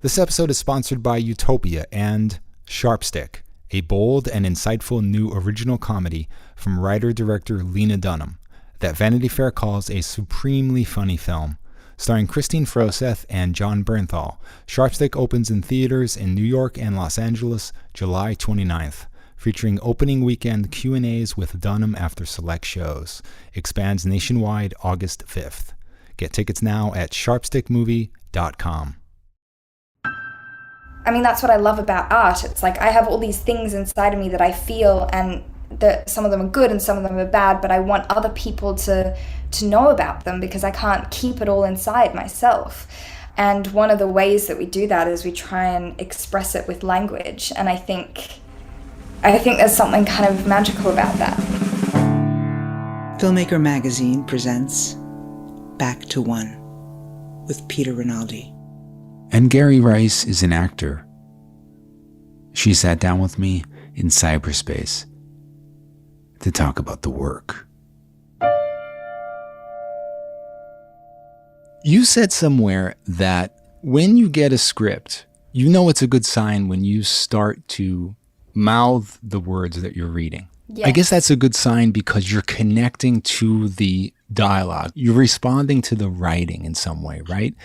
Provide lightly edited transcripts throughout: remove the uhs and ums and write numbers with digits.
This episode is sponsored by Utopia and Sharpstick, a bold and insightful new original comedy from writer-director Lena Dunham that Vanity Fair calls a supremely funny film. Starring Christine Froseth and John Bernthal, Sharpstick opens in theaters in New York and Los Angeles July 29th, featuring opening weekend Q&As with Dunham after select shows. Expands nationwide August 5th. Get tickets now at sharpstickmovie.com. I mean, that's what I love about art. It's like I have all these things inside of me that I feel, and that some of them are good and some of them are bad, but I want other people to know about them because I can't keep it all inside myself. And one of the ways that we do that is we try and express it with language. And I think there's something kind of magical about that. Filmmaker Magazine presents Back to One with Peter Rinaldi. Angourie Rice is an actor. She sat down with me in cyberspace to talk about the work. You said somewhere that when you get a script, you know it's a good sign when you start to mouth the words that you're reading. Yes. I guess that's a good sign because you're connecting to the dialogue. You're responding to the writing in some way, right?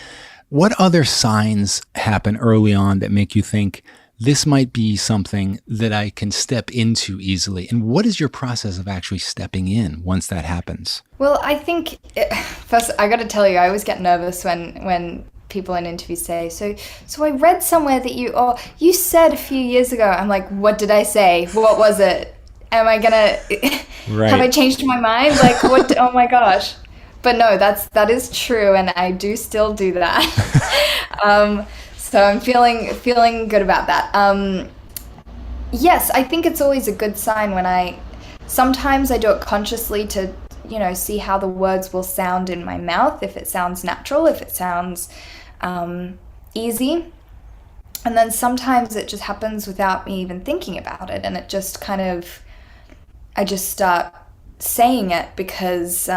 What other signs happen early on that make you think this might be something that I can step into easily? And what is your process of actually stepping in once that happens? Well, I think, first, I got to tell you, I always get nervous when people in interviews say, so I read somewhere that you said a few years ago. I'm like, what did I say? What was it? Am I going to, right. Have I changed my mind? Like, what, oh my gosh. But no, that is true, and I do still do that. So I'm feeling good about that. Yes, I think it's always a good sign when sometimes I do it consciously to, see how the words will sound in my mouth, if it sounds natural, if it sounds easy. And then sometimes it just happens without me even thinking about it, and it just I just start saying it because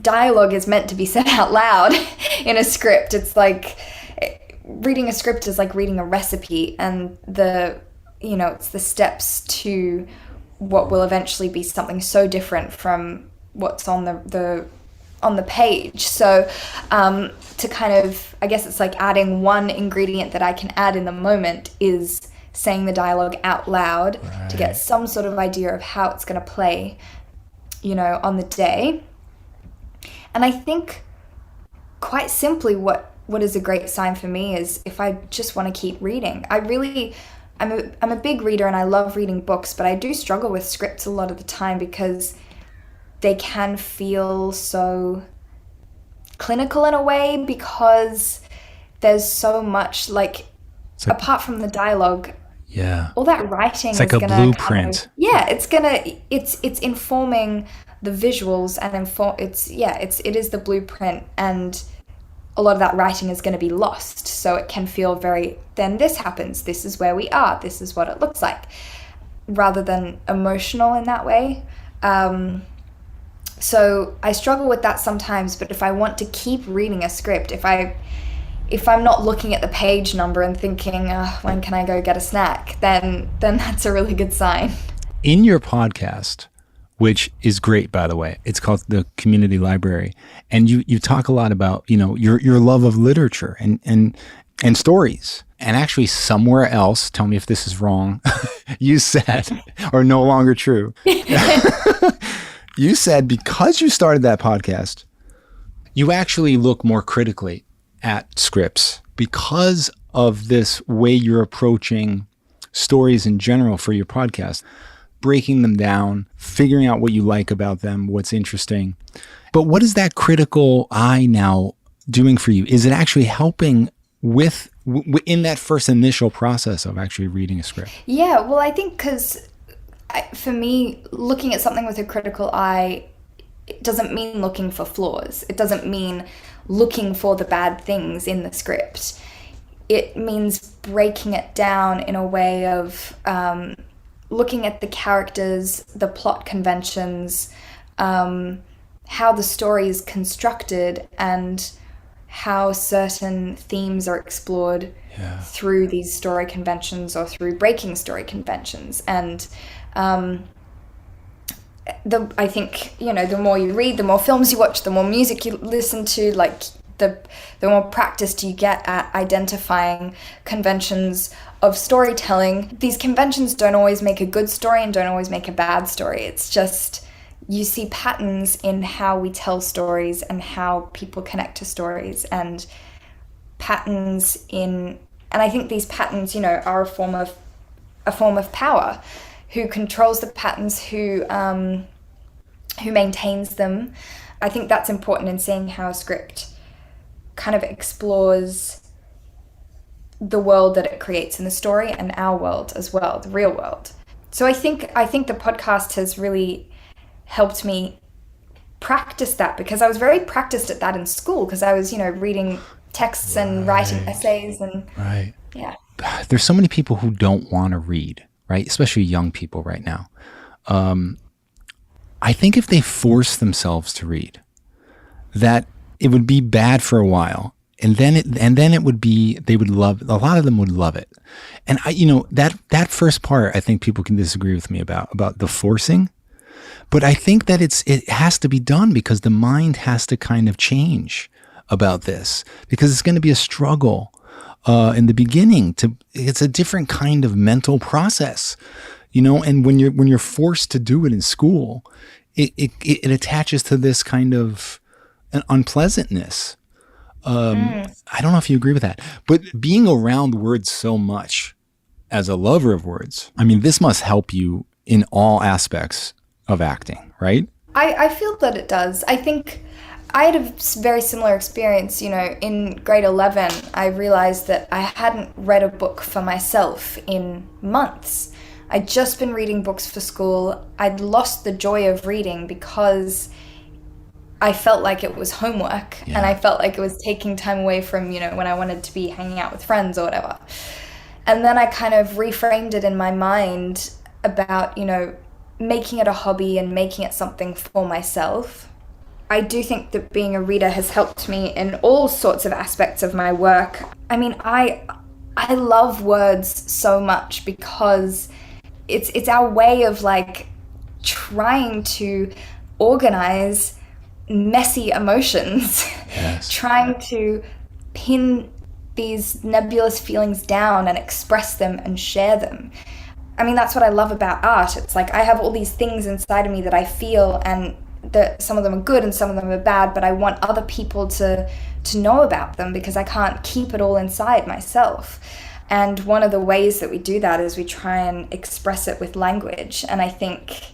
dialogue is meant to be said out loud in a script. It's like reading a script is like reading a recipe, and it's the steps to what will eventually be something so different from what's on the page. So to kind of, I guess it's like adding one ingredient that I can add in the moment is saying the dialogue out loud, right, to get some sort of idea of how it's going to play, on the day. And I think quite simply what is a great sign for me is if I just want to keep reading. I'm a big reader and I love reading books, but I do struggle with scripts a lot of the time because they can feel so clinical in a way because there's so much apart from the dialogue. Yeah. All that writing it's like is a blueprint. It's informing the visuals and it is the blueprint, and a lot of that writing is going to be lost, so it can feel then this happens, this is where we are, this is what it looks like, rather than emotional in that way. So I struggle with that sometimes, but if I want to keep reading a script, if I'm not looking at the page number and thinking, when can I go get a snack, then that's a really good sign. In your podcast, which is great, by the way, it's called The Community Library, and you talk a lot about your love of literature and stories. And actually, somewhere else, tell me if this is wrong, you said, or no longer true, you said because you started that podcast, you actually look more critically at scripts because of this way you're approaching stories in general for your podcast, breaking them down, figuring out what you like about them, what's interesting. But what is that critical eye now doing for you? Is it actually helping in that first initial process of actually reading a script? Yeah, well, I think because for me, looking at something with a critical eye, it doesn't mean looking for flaws. It doesn't mean looking for the bad things in the script. It means breaking it down in a way of looking at the characters, the plot conventions, how the story is constructed, and how certain themes are explored through these story conventions or through breaking story conventions. And I think, the more you read, the more films you watch, the more music you listen to, like the more practiced you get at identifying conventions of storytelling. These conventions don't always make a good story and don't always make a bad story. It's just you see patterns in how we tell stories and how people connect to stories, and I think these patterns, are a form of power. Who controls the patterns, who maintains them. I think that's important in seeing how a script kind of explores the world that it creates in the story and our world as well, the real world. So I think the podcast has really helped me practice that, because I was very practiced at that in school, because I was, reading texts and writing essays and yeah. There's so many people who don't want to read, right? Especially young people right now. I think if they force themselves to read, that it would be bad for a while, and then it would be, they would love, a lot of them would love it. And that first part, I think people can disagree with me about the forcing, but I think that it has to be done, because the mind has to kind of change about this, because it's going to be a struggle in the beginning. It's a different kind of mental process, and when you're forced to do it in school, it attaches to this kind of an unpleasantness. I don't know if you agree with that, but being around words so much as a lover of words, I mean, this must help you in all aspects of acting, right? I feel that it does. I think I had a very similar experience, in grade 11. I realized that I hadn't read a book for myself in months. I'd just been reading books for school. I'd lost the joy of reading because I felt like it was homework, and I felt like it was taking time away from, when I wanted to be hanging out with friends or whatever. And then I kind of reframed it in my mind about, making it a hobby and making it something for myself. I do think that being a reader has helped me in all sorts of aspects of my work. I mean, I love words so much, because it's our way of like trying to organize messy emotions, trying to pin these nebulous feelings down and express them and share them. I mean, that's what I love about art. It's like I have all these things inside of me that I feel, and that some of them are good and some of them are bad, but I want other people to know about them, because I can't keep it all inside myself. And one of the ways that we do that is we try and express it with language. And I think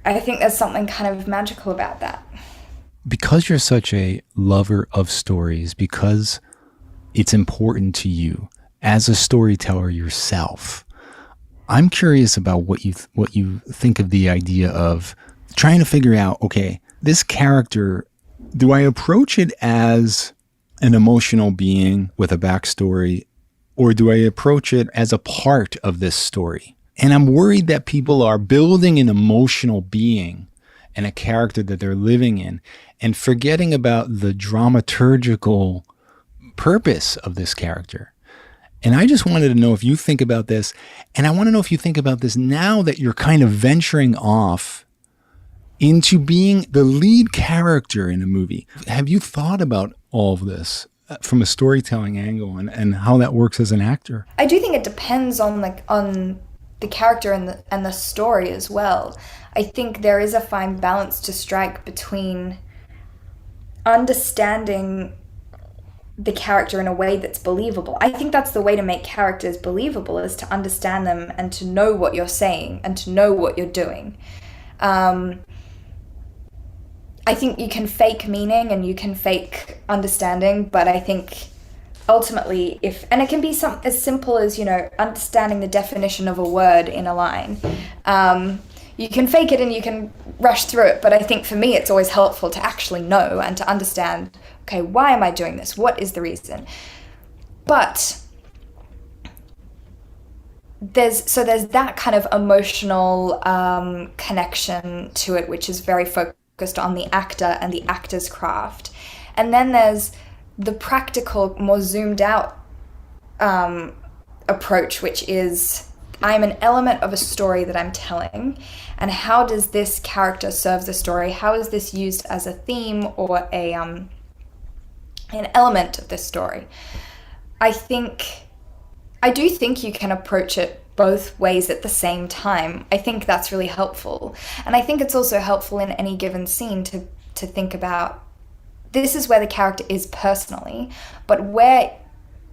there's something kind of magical about that. Because you're such a lover of stories, because it's important to you as a storyteller yourself, I'm curious about what you think of the idea of trying to figure out, okay, this character, do I approach it as an emotional being with a backstory, or do I approach it as a part of this story? And I'm worried that people are building an emotional being and a character that they're living in, and forgetting about the dramaturgical purpose of this character. And I just wanted to know if you think about this, and I want to know if you think about this now that you're kind of venturing off into being the lead character in a movie. Have you thought about all of this from a storytelling angle, and how that works as an actor? I do think it depends on the character and the story as well. I think there is a fine balance to strike between understanding the character in a way that's believable. I think that's the way to make characters believable, is to understand them and to know what you're saying and to know what you're doing. I think you can fake meaning and you can fake understanding, but I think ultimately and it can be as simple as, understanding the definition of a word in a line. You can fake it and you can rush through it, but I think for me it's always helpful to actually know and to understand, okay, why am I doing this? What is the reason? But there's that kind of emotional connection to it, which is very focused on the actor and the actor's craft. And then there's the practical, more zoomed out approach, which is I'm an element of a story that I'm telling, and how does this character serve the story? How is this used as a theme or an element of this story? I do think you can approach it both ways at the same time. I think that's really helpful. And I think it's also helpful in any given scene to think about, this is where the character is personally, but where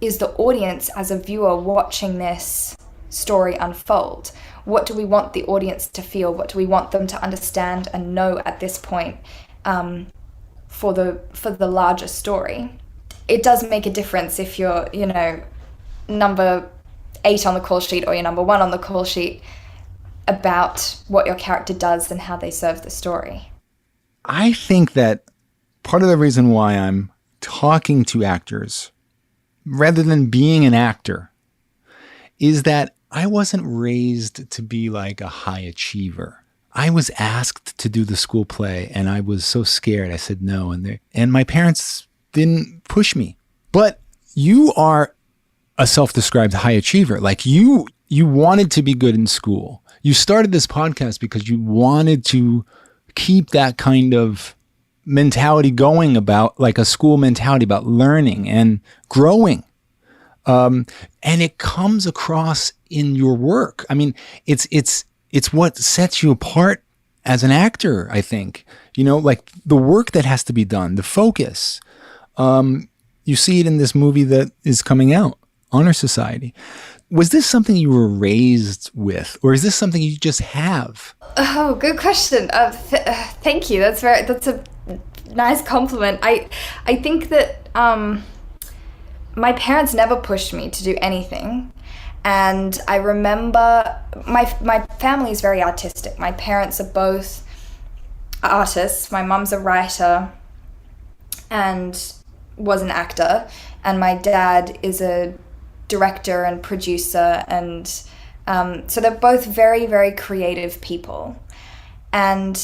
is the audience as a viewer watching this story unfold? What do we want the audience to feel? What do we want them to understand and know at this point for the larger story? It does make a difference if you're, number 8 on the call sheet or you're number 1 on the call sheet, about what your character does and how they serve the story. I think that part of the reason why I'm talking to actors rather than being an actor is that I wasn't raised to be like a high achiever. I was asked to do the school play and I was so scared. I said no. And my parents didn't push me. But you are a self-described high achiever. Like you wanted to be good in school. You started this podcast because you wanted to keep that kind of mentality going, about like a school mentality about learning and growing. And it comes across in your work. I mean, it's what sets you apart as an actor, I think. Like the work that has to be done, the focus. You see it in this movie that is coming out, Honor Society. Was this something you were raised with, or is this something you just have? Oh, good question. Thank you. That's a nice compliment. I think that my parents never pushed me to do anything. And I remember my family is very artistic. My parents are both artists. My mum's a writer and was an actor. And my dad is a director and producer. And so they're both very, very creative people. And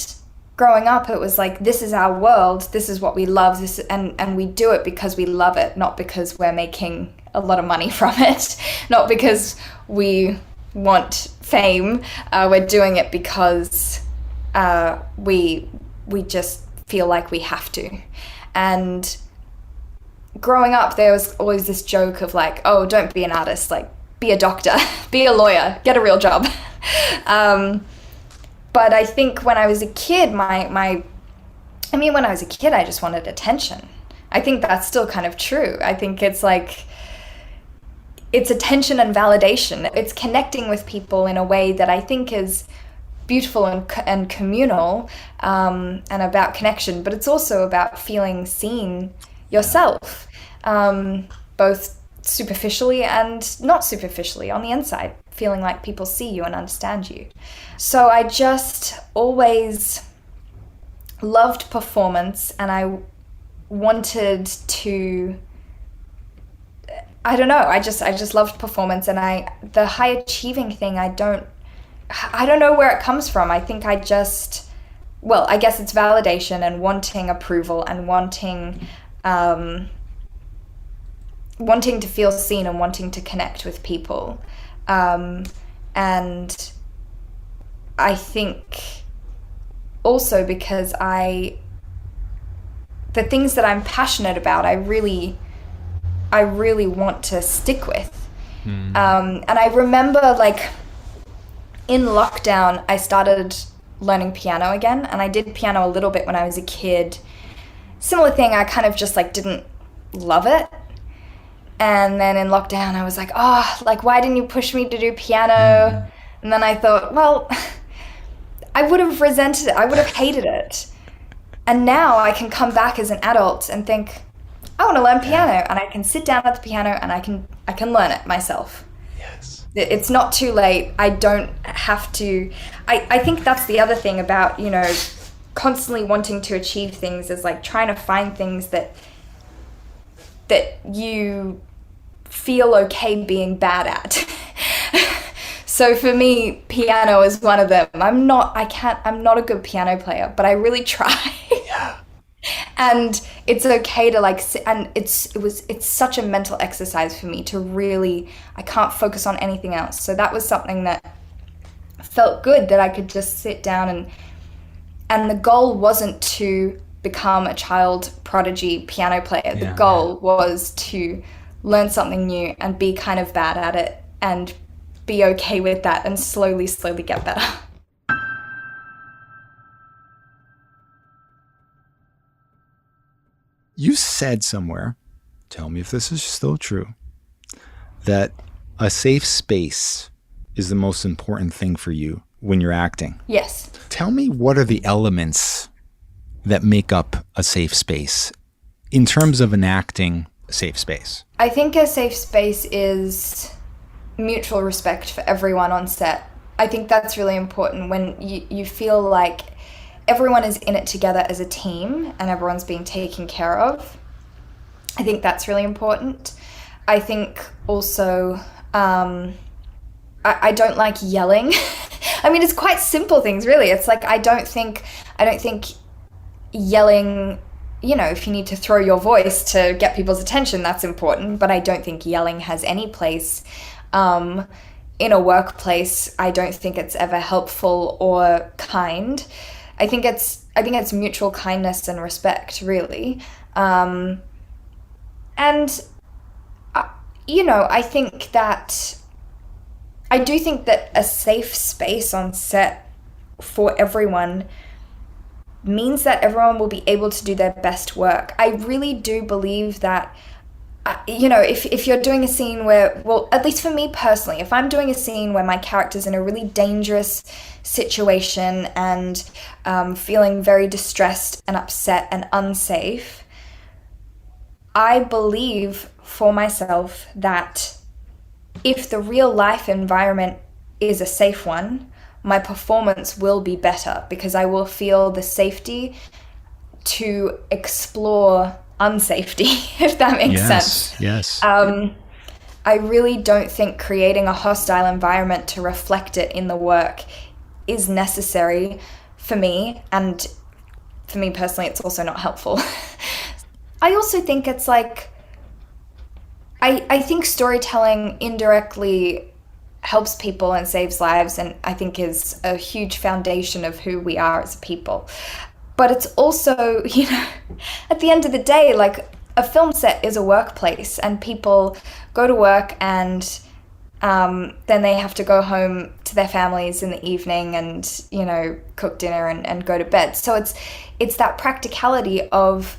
growing up, it was like, this is our world, this is what we love, and we do it because we love it, not because we're making a lot of money from it, not because we want fame. We're doing it because we just feel like we have to. And growing up, there was always this joke of like, oh, don't be an artist, like be a doctor, be a lawyer, get a real job. But I think when I was a kid, when I was a kid, I just wanted attention. I think that's still kind of true. I think it's like, it's attention and validation. It's connecting with people in a way that I think is beautiful and communal, and about connection, but it's also about feeling seen yourself, both superficially and not superficially, on the inside, feeling like people see you and understand you. So I just always loved performance, and I wanted to, I don't know, I just loved performance. And the high achieving thing, I don't know where it comes from. I think I guess it's validation and wanting approval and wanting to feel seen and wanting to connect with people. And I think also because the things that I'm passionate about, I really want to stick with. And I remember, like, in lockdown, I started learning piano again, and I did piano a little bit when I was a kid. Similar thing, I kind of just like didn't love it. And then in lockdown, I was like, oh, like, why didn't you push me to do piano? And then I thought, well, I would have resented it. I would have hated it. And now I can come back as an adult and think, I want to learn piano, and I can sit down at the piano and I can learn it myself. Yes. It's not too late. I don't have to. I think that's the other thing about, constantly wanting to achieve things, is like trying to find things that you feel okay being bad at. So for me, piano is one of them. I'm not a good piano player, but I really try. Yeah. And it's okay to like sit, and it's such a mental exercise for me to really, I can't focus on anything else. So that was something that felt good, that I could just sit down, and the goal wasn't to become a child prodigy piano player. The goal was to learn something new and be kind of bad at it and be okay with that and slowly get better. You said somewhere, tell me if this is still true, that a safe space is the most important thing for you when you're acting. Yes. Tell me, what are the elements that make up a safe space in terms of an acting safe space? I think a safe space is mutual respect for everyone on set. I think that's really important when you feel like everyone is in it together as a team and everyone's being taken care of. I think that's really important. I think also I don't like yelling. I mean, it's quite simple things, really. It's like I don't think yelling, you know, if you need to throw your voice to get people's attention, that's important. But I don't think yelling has any place in a workplace. I don't think it's ever helpful or kind. I think it's mutual kindness and respect, really. You know, I do think that a safe space on set for everyone means that everyone will be able to do their best work. I really do believe that, you know, if you're doing a scene where, well, at least for me personally, if I'm doing a scene where my character's in a really dangerous situation and feeling very distressed and upset and unsafe, I believe for myself that if the real life environment is a safe one, my performance will be better because I will feel the safety to explore unsafety, if that makes sense. Yes. I really don't think creating a hostile environment to reflect it in the work is necessary for me, and for me personally, it's also not helpful. I also think it's like, I think storytelling indirectly helps people and saves lives, and I think is a huge foundation of who we are as people. But it's also, you know, at the end of the day, like, a film set is a workplace, and people go to work and then they have to go home to their families in the evening and, you know, cook dinner and go to bed. So it's that practicality of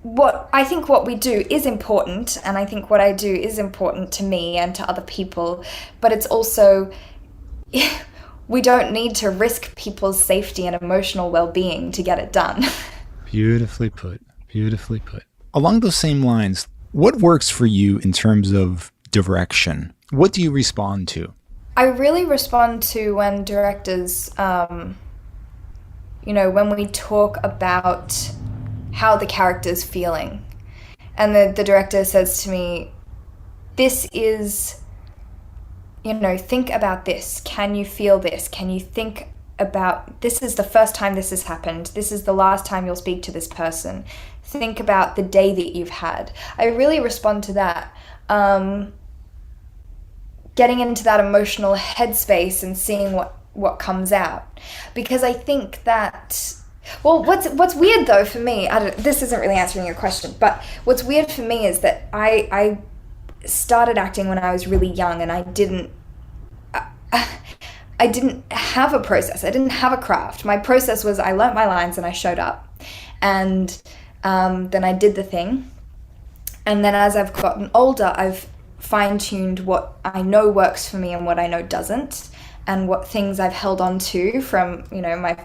what we do is important, and I think what I do is important to me and to other people, but it's also, we don't need to risk people's safety and emotional well-being to get it done. Beautifully put. Beautifully put. Along those same lines, what works for you in terms of direction? What do you respond to? I really respond to when directors, you know, when we talk about how the character's feeling. And the director says to me, this is, you know, think about this. Can you feel this? Can you think about, this is the first time this has happened. This is the last time you'll speak to this person. Think about the day that you've had. I really respond to that. Getting into that emotional headspace and seeing what comes out. Because I think that, well, what's weird though for me, this isn't really answering your question, but what's weird for me is that I started acting when I was really young, and I didn't have a process. I didn't have a craft. My process was I learnt my lines and I showed up, and then I did the thing. And then as I've gotten older, I've fine-tuned what I know works for me and what I know doesn't, and what things I've held on to from, you know, my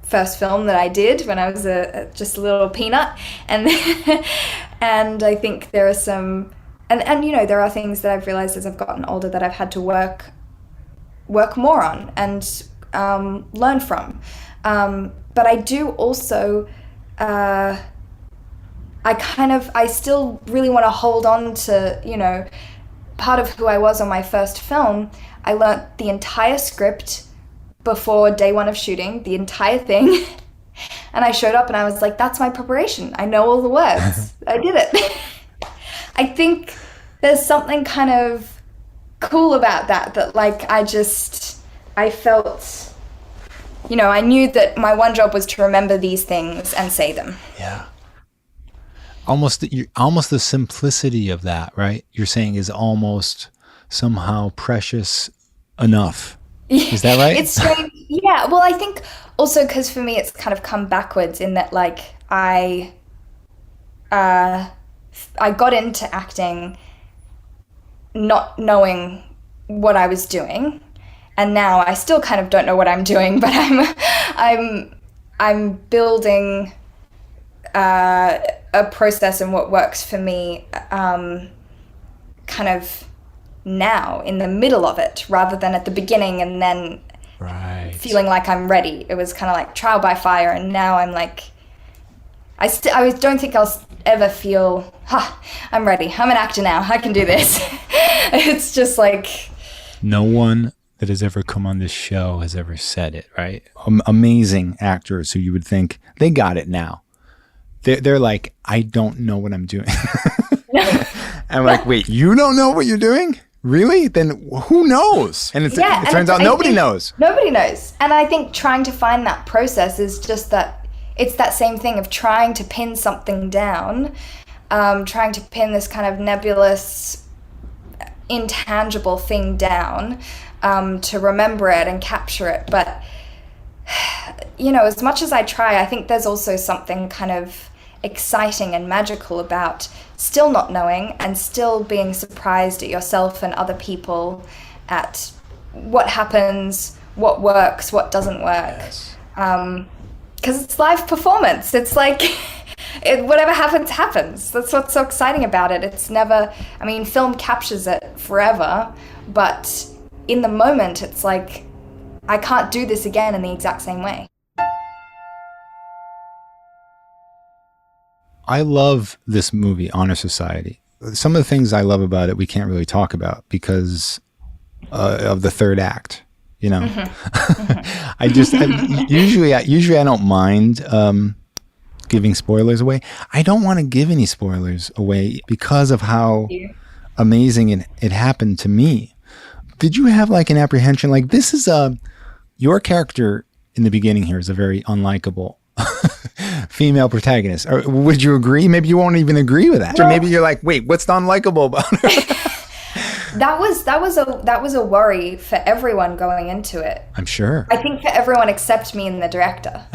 first film that I did when I was just a little peanut. And and I think there are some, and you know, there are things that I've realized as I've gotten older that I've had to work more on and learn from. But I do also, I still really want to hold on to, you know, part of who I was on my first film. I learnt the entire script before day one of shooting, the entire thing. And I showed up and I was like, that's my preparation. I know all the words. I did it. I think there's something kind of cool about that like I felt, you know, I knew that my one job was to remember these things and say them. Yeah. Almost the simplicity of that, right? You're saying is almost somehow precious enough. Is that right? It's strange. Yeah. Well, I think also because for me it's kind of come backwards in that like I got into acting not knowing what I was doing, and now I still kind of don't know what I'm doing, but I'm building a process and what works for me kind of now in the middle of it rather than at the beginning and then feeling like I'm ready. It was kind of like trial by fire, and now I'm like I don't think I'll ever feel I'm ready, I'm an actor now, I can do this. It's just like no one that has ever come on this show has ever said it, right? Amazing actors who you would think they got it now. They're like, I don't know what I'm doing. I'm like, wait, you don't know what you're doing? Really? Then who knows? And it turns out nobody knows. Nobody knows. And I think trying to find that process is just that, it's that same thing of trying to pin something down, trying to pin this kind of nebulous, intangible thing down, to remember it and capture it. But, you know, as much as I try, I think there's also something kind of exciting and magical about still not knowing and still being surprised at yourself and other people at what happens, what works, what doesn't work. Yes. Because it's live performance. It's like whatever happens, happens. That's what's so exciting about it. It's never, I mean, film captures it forever, but in the moment, it's like, I can't do this again in the exact same way. I love this movie, Honor Society. Some of the things I love about it, we can't really talk about because of the third act. You know, usually I don't mind giving spoilers away. I don't want to give any spoilers away because of how amazing it happened to me. Did you have like an apprehension? Like this is your character in the beginning here is a very unlikable female protagonist. Or would you agree? Maybe you won't even agree with that. Or maybe you're like, wait, what's the unlikable about her? That was a worry for everyone going into it. I'm sure. I think for everyone except me and the director.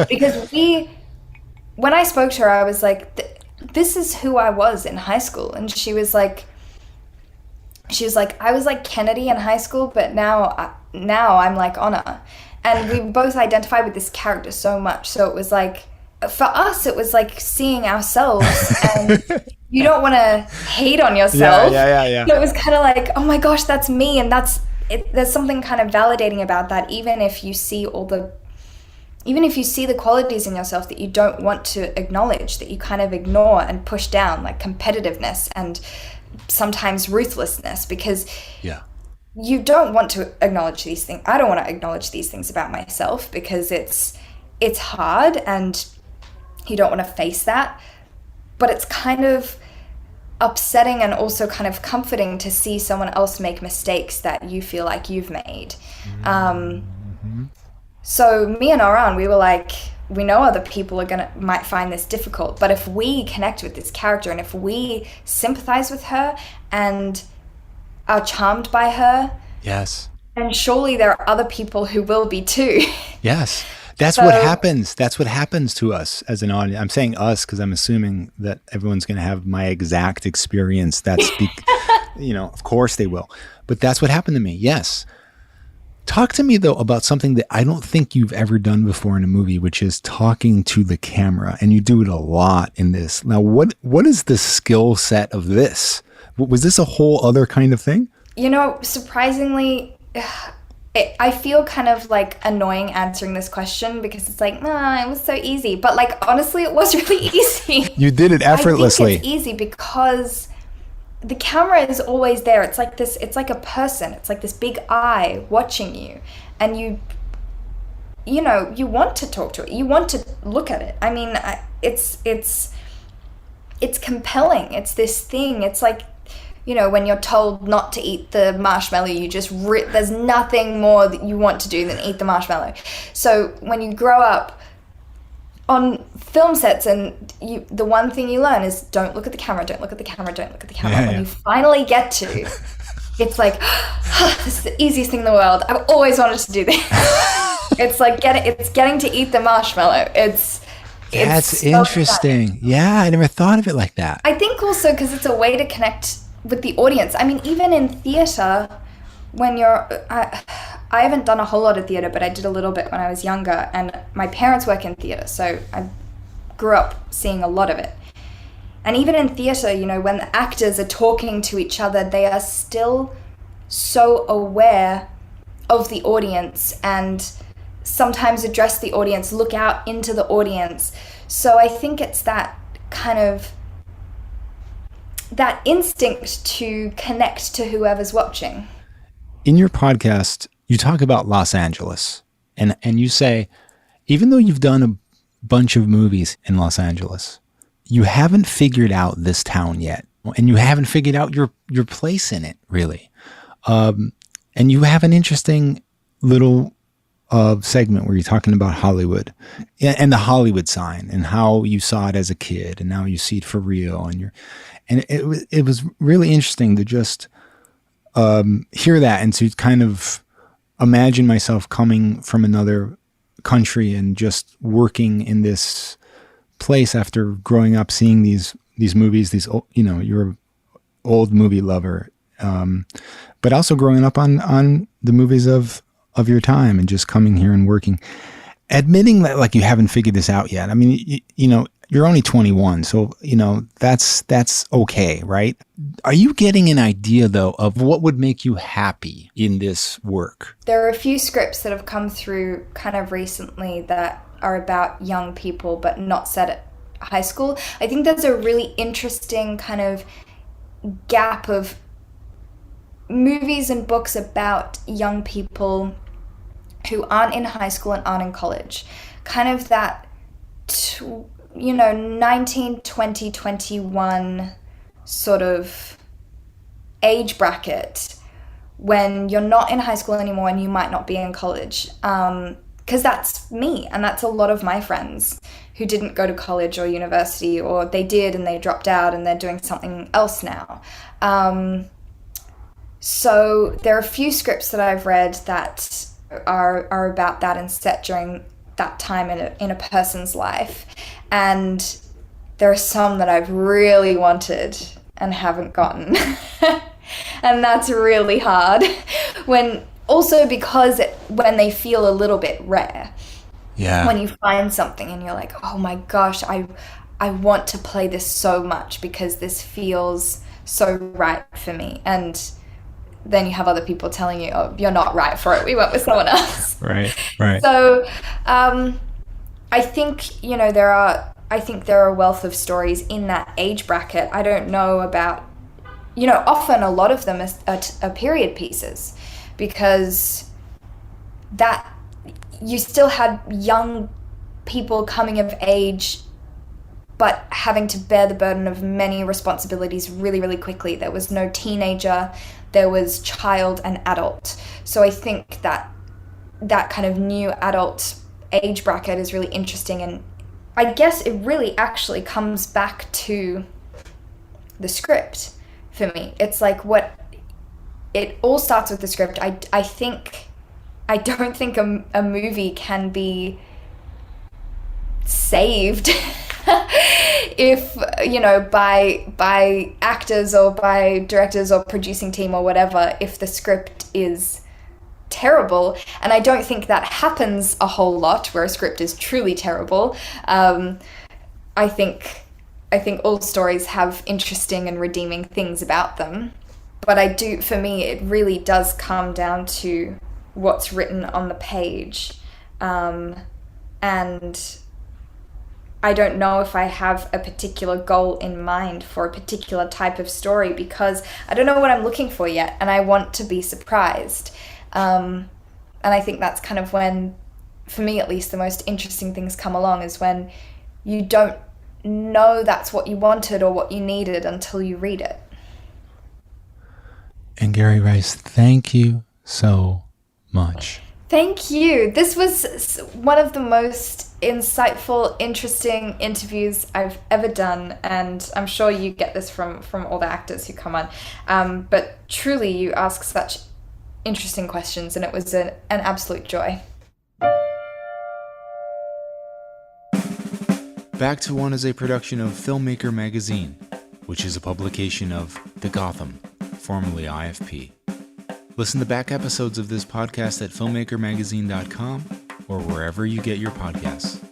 Because when I spoke to her, I was like, this is who I was in high school. And she was like, I was like Kennedy in high school, but now I'm like Honor. And we both identified with this character so much. So it was like, for us, it was like seeing ourselves, and you don't want to hate on yourself. Yeah. So it was kind of like, oh my gosh, that's me. And there's something kind of validating about that, even if you see the qualities in yourself that you don't want to acknowledge, that you kind of ignore and push down, like competitiveness and sometimes ruthlessness, because you don't want to acknowledge these things. I don't want to acknowledge these things about myself because it's hard and you don't want to face that. But it's kind of upsetting and also kind of comforting to see someone else make mistakes that you feel like you've made. So me and Oran, we were like, we know other people might find this difficult, but if we connect with this character and if we sympathize with her and are charmed by her, yes, then surely there are other people who will be too. Yes. That's what happens. That's what happens to us as an audience. I'm saying us because I'm assuming that everyone's going to have my exact experience. Of course they will. But that's what happened to me. Yes. Talk to me, though, about something that I don't think you've ever done before in a movie, which is talking to the camera. And you do it a lot in this. Now, what is the skill set of this? Was this a whole other kind of thing? You know, surprisingly, I feel kind of like annoying answering this question because it's like, it was so easy. But like, honestly, it was really easy. You did it effortlessly. I think it's easy because the camera is always there. It's like this, it's like a person. It's like this big eye watching you. And you know, you want to talk to it, you want to look at it. I mean, it's compelling. It's this thing. It's like, you know, when you're told not to eat the marshmallow, you just there's nothing more that you want to do than eat the marshmallow. So when you grow up on film sets, and the one thing you learn is don't look at the camera, don't look at the camera, don't look at the camera. When you finally get to, it's like, this is the easiest thing in the world. I've always wanted to do this. It's like getting to eat the marshmallow. That's so interesting. Exciting. Yeah, I never thought of it like that. I think also because it's a way to connect with the audience. I mean, even in theatre, when I haven't done a whole lot of theatre, but I did a little bit when I was younger, and my parents work in theatre, so I grew up seeing a lot of it. And even in theatre, you know, when the actors are talking to each other, they are still so aware of the audience and sometimes address the audience, look out into the audience. So I think it's that kind of, that instinct to connect to whoever's watching. In your podcast, you talk about Los Angeles, and you say, even though you've done a bunch of movies in Los Angeles, you haven't figured out this town yet, and you haven't figured out your place in it, really. And you have an interesting little segment where you're talking about Hollywood and the Hollywood sign and how you saw it as a kid and now you see it for real, and it was really interesting to just hear that and to kind of imagine myself coming from another country and just working in this place after growing up seeing these movies, you know, you're an old movie lover, but also growing up on the movies of your time and just coming here and working, admitting that like you haven't figured this out yet. I mean, you know, you're only 21, so you know that's okay, right? Are you getting an idea though of what would make you happy in this work? There are a few scripts that have come through kind of recently that are about young people but not set at high school. I think there's a really interesting kind of gap of movies and books about young people who aren't in high school and aren't in college. Kind of that, you know, 19, 20, 21 sort of age bracket when you're not in high school anymore and you might not be in college. Because that's me, and that's a lot of my friends who didn't go to college or university, or they did and they dropped out and they're doing something else now. So there are a few scripts that I've read that are about that and set during that time in a person's life. And there are some that I've really wanted and haven't gotten. And that's really hard. Because when they feel a little bit rare. Yeah. When you find something and you're like, oh my gosh, I want to play this so much because this feels so right for me. And then you have other people telling you, oh, you're not right for it. We went with someone else. Right. So I think, you know, there are a wealth of stories in that age bracket. I don't know about, you know, often a lot of them are period pieces, because that you still had young people coming of age but having to bear the burden of many responsibilities really, really quickly. There was no teenager, there was child and adult. So I think that kind of new adult age bracket is really interesting, and I guess it really actually comes back to the script for me. It's like it all starts with the script. I don't think a movie can be saved if, you know, by actors or by directors or producing team or whatever, if the script is terrible. And I don't think that happens a whole lot where a script is truly terrible. I think all stories have interesting and redeeming things about them. But for me, it really does come down to what's written on the page. And I don't know if I have a particular goal in mind for a particular type of story, because I don't know what I'm looking for yet, and I want to be surprised. And I think that's kind of when for me at least, the most interesting things come along is when you don't know that's what you wanted or what you needed until you read it. Angourie Rice, thank you so much. Thank you. This was one of the most insightful, interesting interviews I've ever done, and I'm sure you get this from all the actors who come on. But truly, you ask such interesting questions, and it was an absolute joy. Back to One is a production of Filmmaker Magazine, which is a publication of The Gotham, formerly IFP. Listen to back episodes of this podcast at filmmakermagazine.com or wherever you get your podcasts.